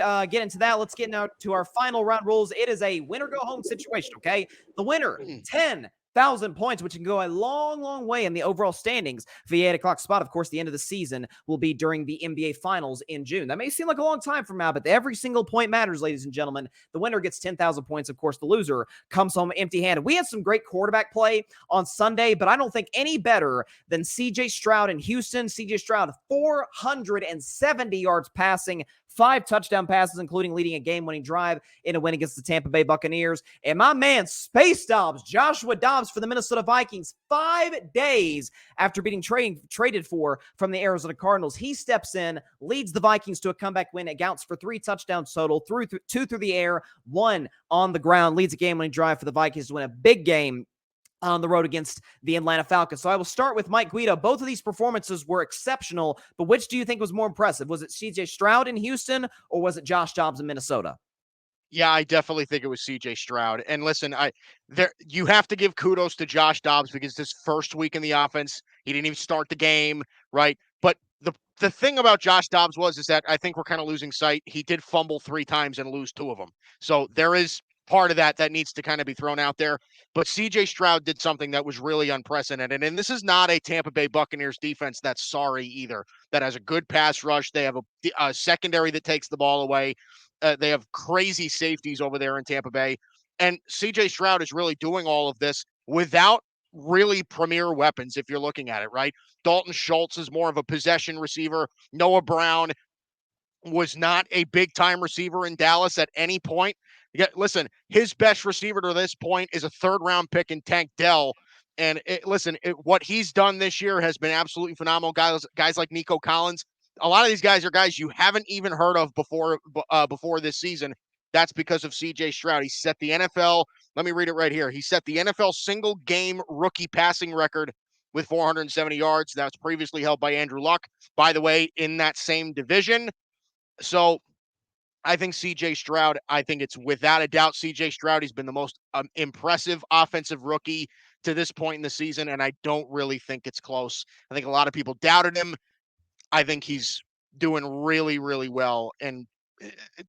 get into that, let's get now to our final round rules. It is a winner-go-home situation, okay? The winner, 10,000 points, which can go a long, long way in the overall standings. For the 8 o'clock spot, of course, the end of the season will be during the NBA Finals in June. That may seem like a long time from now, but every single point matters, ladies and gentlemen. The winner gets 10,000 points. Of course, the loser comes home empty-handed. We had some great quarterback play on Sunday, but I don't think any better than C.J. Stroud in Houston. C.J. Stroud, 470 yards passing, 5 touchdown passes, including leading a game-winning drive in a win against the Tampa Bay Buccaneers. And my man, Space Dobbs, Joshua Dobbs for the Minnesota Vikings, 5 days after being traded for from the Arizona Cardinals, he steps in, leads the Vikings to a comeback win, accounts for 3 touchdowns total, 2 through the air, 1 on the ground, leads a game-winning drive for the Vikings to win a big game on the road against the Atlanta Falcons. So I will start with Mike Guido. Both of these performances were exceptional, but which do you think was more impressive? Was it C.J. Stroud in Houston, or was it Josh Dobbs in Minnesota? Yeah, I definitely think it was C.J. Stroud. And listen, you have to give kudos to Josh Dobbs because this first week in the offense, he didn't even start the game, right? But the thing about Josh Dobbs is that I think we're kind of losing sight. He did fumble 3 times and lose 2 of them. So there is part of that needs to kind of be thrown out there. But C.J. Stroud did something that was really unprecedented. And this is not a Tampa Bay Buccaneers defense that's sorry either, that has a good pass rush. They have a secondary that takes the ball away. They have crazy safeties over there in Tampa Bay. And C.J. Stroud is really doing all of this without really premier weapons, if you're looking at it, right? Dalton Schultz is more of a possession receiver. Noah Brown was not a big-time receiver in Dallas at any point. Listen, his best receiver to this point is a third-round pick in Tank Dell. And what he's done this year has been absolutely phenomenal. Guys like Nico Collins, a lot of these guys are guys you haven't even heard of before this season. That's because of C.J. Stroud. He set the NFL. Let me read it right here. He set the NFL single-game rookie passing record with 470 yards. That was previously held by Andrew Luck, by the way, in that same division. So I think C.J. Stroud, I think it's without a doubt C.J. Stroud. He's been the most impressive offensive rookie to this point in the season, and I don't really think it's close. I think a lot of people doubted him. I think he's doing really, really well. And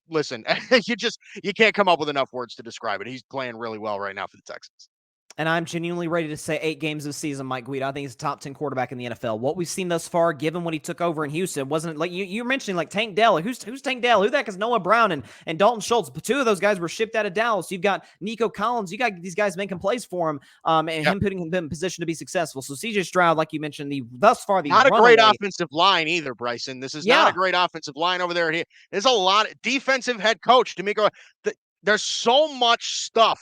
listen, you can't come up with enough words to describe it. He's playing really well right now for the Texans. And I'm genuinely ready to say 8 games this season, Mike Guido. I think he's a top 10 quarterback in the NFL. What we've seen thus far, given what he took over in Houston, wasn't like you're mentioning like Tank Dell. Who's Tank Dell? Who the heck is Noah Brown and Dalton Schultz? But 2 of those guys were shipped out of Dallas. You've got Nico Collins. You got these guys making plays for him, him putting him in position to be successful. So C.J. Stroud, like you mentioned, thus far not a great offensive line either, Bryson. This is not a great offensive line over there. There's a lot of defensive head coach D'Amico. There's so much stuff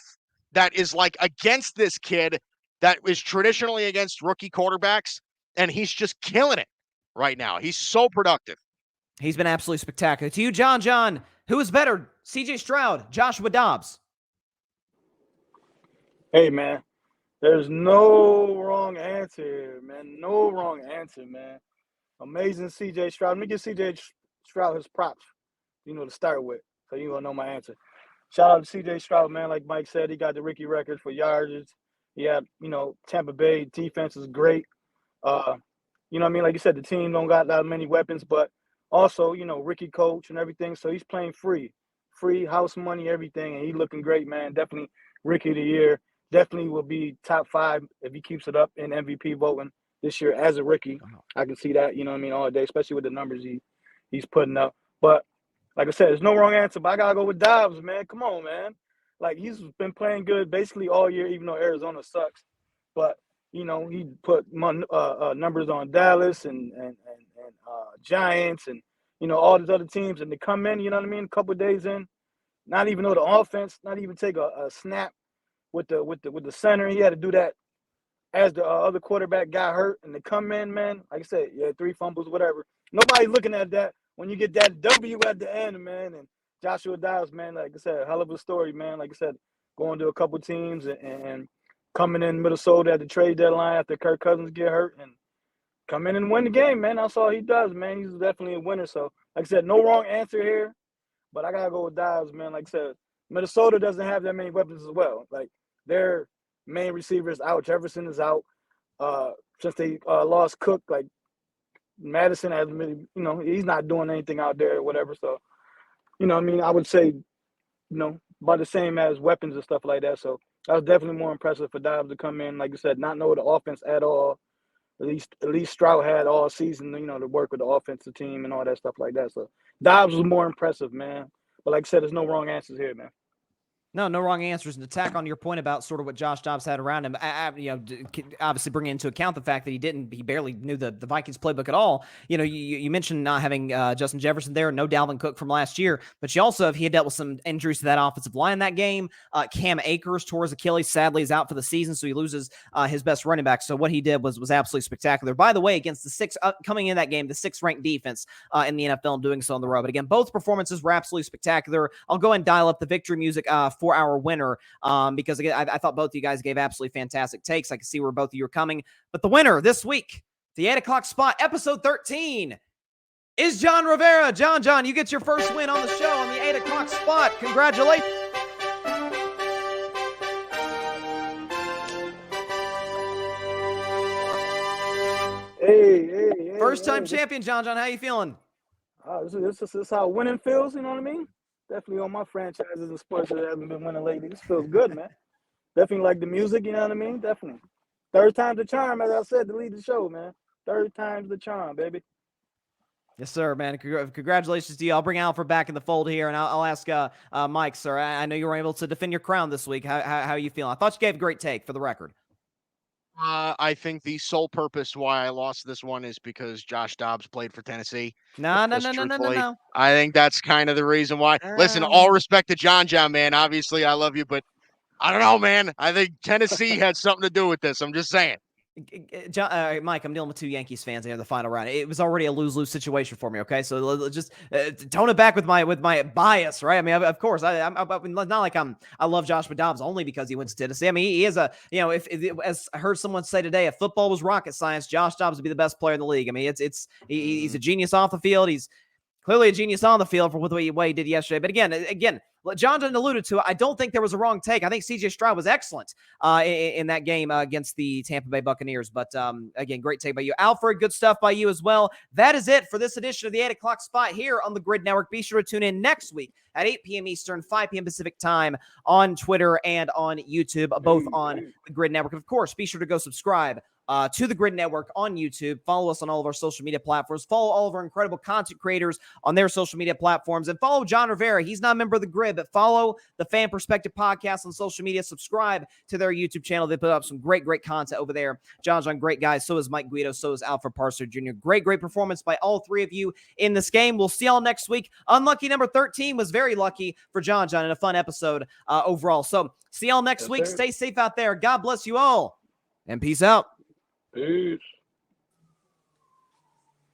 that is like against this kid that is traditionally against rookie quarterbacks, and he's just killing it right now. He's so productive. He's been absolutely spectacular. To you, John, who is better, C.J. Stroud, Joshua Dobbs? Hey, man, there's no wrong answer here, man. No wrong answer, man. Amazing C.J. Stroud. Let me give C.J. Stroud his props, to start with, so you're going to know my answer. Shout out to C.J. Stroud, man. Like Mike said, he got the rookie record for yardage. He had, Tampa Bay defense is great. Like you said, the team don't got that many weapons, but also, rookie coach and everything. So he's playing free house money, everything. And he's looking great, man. Definitely rookie of the year. Definitely will be top 5 if he keeps it up in MVP voting this year as a rookie. I can see that, all day, especially with the numbers he's putting up. But like I said, there's no wrong answer, but I got to go with Dobbs, man. Come on, man. Like, he's been playing good basically all year, even though Arizona sucks. But, he put numbers on Dallas and Giants and, all these other teams. And they come in, a couple of days in, not even know the offense, not even take a snap with the center. He had to do that as the other quarterback got hurt. And they come in, man, like I said, 3 fumbles, whatever. Nobody's looking at that when you get that W at the end, man. And Joshua Dobbs, man, like I said, hell of a story, man. Like I said, going to a couple teams and coming in Minnesota at the trade deadline after Kirk Cousins get hurt and come in and win the game, man. That's all he does, man. He's definitely a winner. So, like I said, no wrong answer here, but I got to go with Dobbs, man. Like I said, Minnesota doesn't have that many weapons as well. Like, their main receivers out. Jefferson is out. Since they lost Cook, like, Madison hasn't really, he's not doing anything out there or whatever. So, you know, I mean, I would say, you know, about the same as weapons and stuff like that. So that was definitely more impressive for Dobbs to come in, like you said, not know the offense at all. At least Stroud had all season, you know, to work with the offensive team and all that stuff like that. So Dobbs was more impressive, man. But like I said, there's no wrong answers here, man. No wrong answers. And to tack on your point about sort of what Josh Dobbs had around him, you know, obviously bringing into account the fact that he barely knew the Vikings playbook at all. You know, you mentioned not having Justin Jefferson there, no Dalvin Cook from last year, but you also he had dealt with some injuries to that offensive line in that game. Cam Akers tore his Achilles, sadly is out for the season, so he loses his best running back. So what he did was absolutely spectacular. By the way, against the coming in that game, the 6th ranked defense in the NFL, and doing so on the road. But again, both performances were absolutely spectacular. I'll go and dial up the victory music for our winner, because again, I thought both of you guys gave absolutely fantastic takes. I can see where both of you are coming. But the winner this week, the 8 o'clock spot, episode 13, is John Rivera. John, you get your first win on the show on the 8 o'clock spot. Congratulations. Hey. First-time champion, John. How you feeling? This is how winning feels, you know what I mean? Definitely on my franchises and sports that haven't been winning lately. This feels good, man. Definitely like the music, you know what I mean? Definitely. Third time's the charm, as I said, to lead the show, man. Third time's the charm, baby. Yes, sir, man. Congratulations to you. I'll bring Alfred back in the fold here, and I'll ask Mike, sir. I know you were able to defend your crown this week. How are you feeling? I thought you gave a great take, for the record. I think the sole purpose why I lost this one is because Josh Dobbs played for Tennessee. No. I think that's kind of the reason why. Listen, all respect to John, man. Obviously, I love you, but I don't know, man. I think Tennessee had something to do with this. I'm just saying. John, Mike, I'm dealing with 2 Yankees fans here in the final round. It was already a lose-lose situation for me. Okay, so let's just tone it back with my bias, right? I mean, of course, I'm not like I love Josh Dobbs only because he went to Tennessee. I mean, he is a, you know, if as I heard someone say today, if football was rocket science, Josh Dobbs would be the best player in the league. I mean, he's a genius off the field. He's clearly a genius on the field for the way he did yesterday. But again, John alluded to it. I don't think there was a wrong take. I think C.J. Stroud was excellent in that game against the Tampa Bay Buccaneers. But again, great take by you. Alfred, good stuff by you as well. That is it for this edition of the 8 o'clock spot here on the Grid Network. Be sure to tune in next week at 8 p.m. Eastern, 5 p.m. Pacific time on Twitter and on YouTube, both on the Grid Network. And of course, be sure to go subscribe to the Grid Network on YouTube. Follow us on all of our social media platforms. Follow all of our incredible content creators on their social media platforms. And follow John Rivera. He's not a member of the Grid, but follow the Fan Perspective Podcast on social media. Subscribe to their YouTube channel. They put up some great content over there. John's great guys. So is Mike Guido. So is Alfred Parser Jr. Great performance by all 3 of you in this game. We'll see y'all next week. Unlucky number 13 was very lucky for John, and a fun episode overall. So see y'all next week. Sir. Stay safe out there. God bless you all, and peace out. Peace.